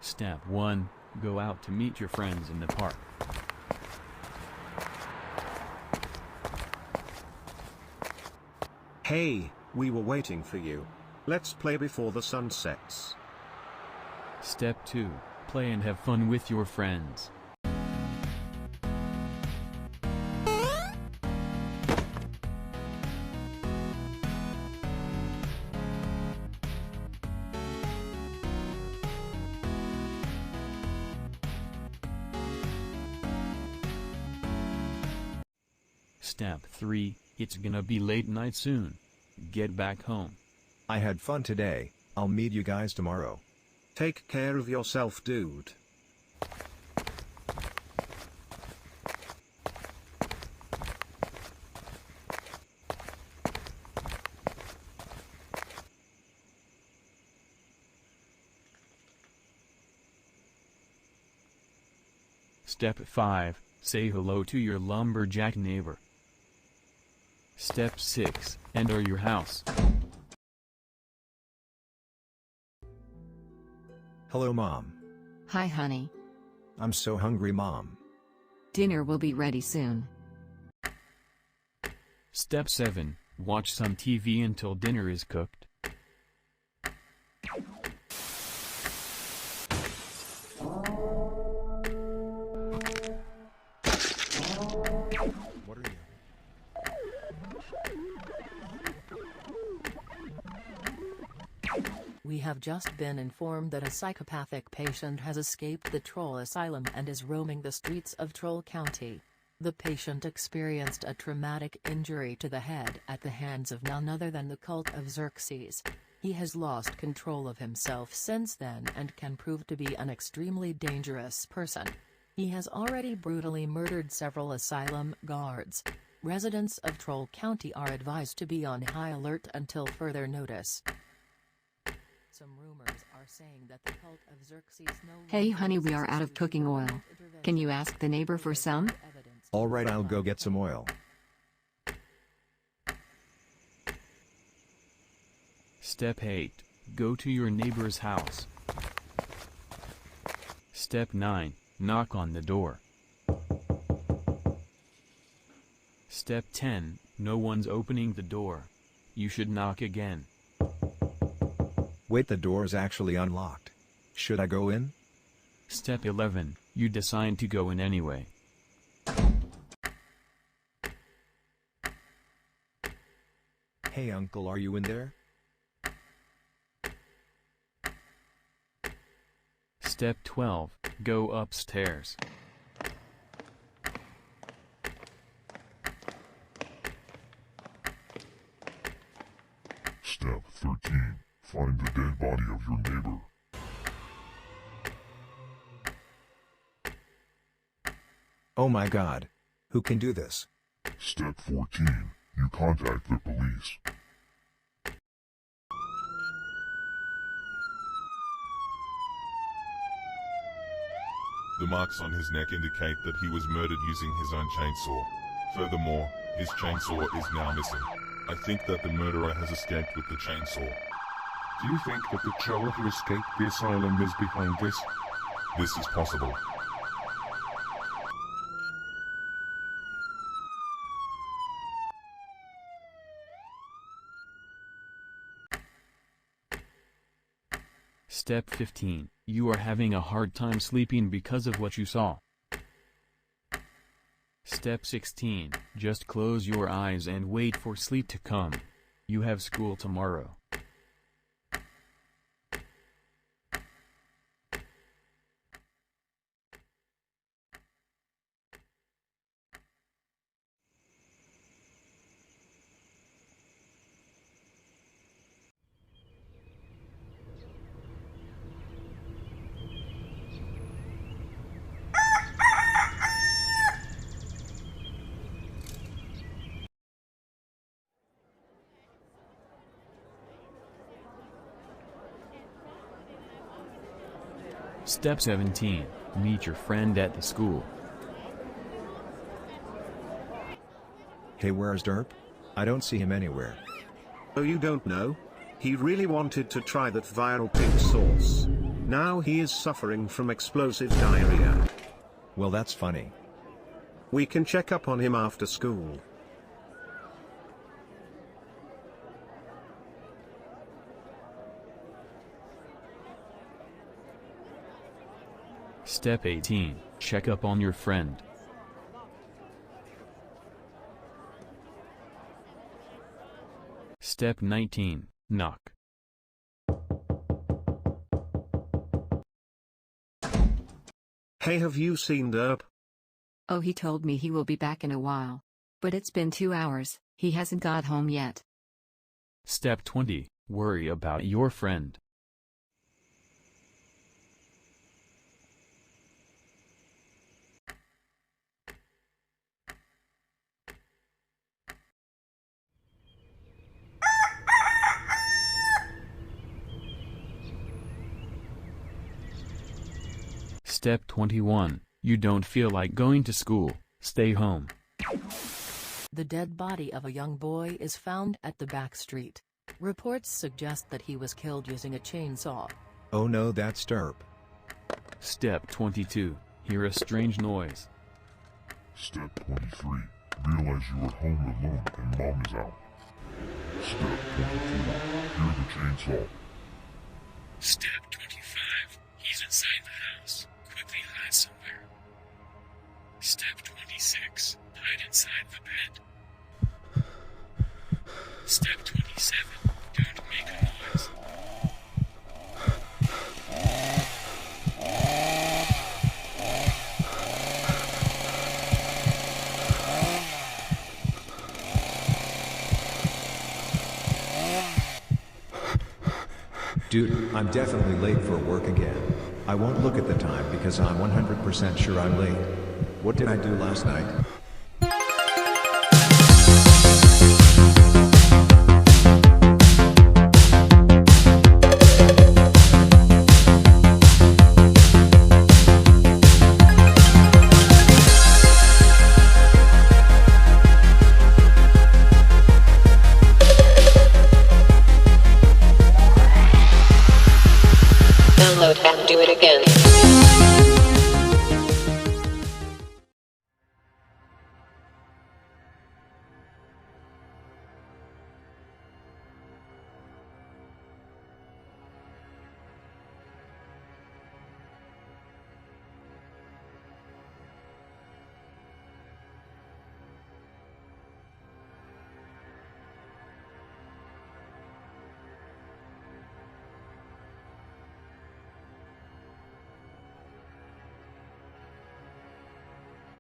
Step 1. Go out to meet your friends in the park. Hey, we were waiting for you. Let's play before the sun sets. Step 2. Play and have fun with your friends. Step 3. It's gonna be late night soon. Get back home. I had fun today. I'll meet you guys tomorrow. Take care of yourself, dude. Step 5. Say hello to your lumberjack neighbor. Step 6. Enter your house. Hello, Mom. Hi, honey. I'm so hungry, Mom. Dinner will be ready soon. Step 7. Watch some TV until dinner is cooked. What are you? We have just been informed that a psychopathic patient has escaped the Troll Asylum and is roaming the streets of Troll County. The patient experienced a traumatic injury to the head at the hands of none other than the cult of Xerxes. He has lost control of himself since then and can prove to be an extremely dangerous person. He has already brutally murdered several asylum guards. Residents of Troll County are advised to be on high alert until further notice. Some rumors are saying that the cult of Xerxes Hey honey, we are out of cooking oil. Can you ask the neighbor for some? Alright, I'll go get some oil. Step 8. Go to your neighbor's house. Step 9. Knock on the door. Step 10. No one's opening the door. You should knock again. Wait, the door is actually unlocked. Should I go in? Step 11. You decide to go in anyway. Hey uncle, are you in there? Step 12. Go upstairs. Step 13. Find the dead body of your neighbor. Oh my god. Who can do this? Step 14. You contact the police. The marks on his neck indicate that he was murdered using his own chainsaw. Furthermore, his chainsaw is now missing. I think that the murderer has escaped with the chainsaw. Do you think that the troll who escaped the asylum is behind this? This is possible. Step 15. You are having a hard time sleeping because of what you saw. Step 16. Just close your eyes and wait for sleep to come. You have school tomorrow. Step 17. Meet your friend at the school. Hey, where's Derp? I don't see him anywhere. Oh, you don't know? He really wanted to try that viral pink sauce. Now he is suffering from explosive diarrhea. Well, that's funny. We can check up on him after school. Step 18, check up on your friend. Step 19, knock. Hey, have you seen Derp? Oh, he told me he will be back in a while. But it's been 2 hours, he hasn't got home yet. Step 20, worry about your friend. Step 21, you don't feel like going to school, stay home. The dead body of a young boy is found at the back street. Reports suggest that he was killed using a chainsaw. Oh no, that's Derp. Step 22, hear a strange noise. Step 23. Realize you are home alone and mom is out. Step 24. Hear the chainsaw. Step 25, he's inside the house, quickly hide somewhere. Step 26, hide inside the bed. Step 27, don't make a noise. Dude, I'm definitely late for work again. I won't look at the time because I'm 100% sure I'm late. What did I do last night? Download and do it again.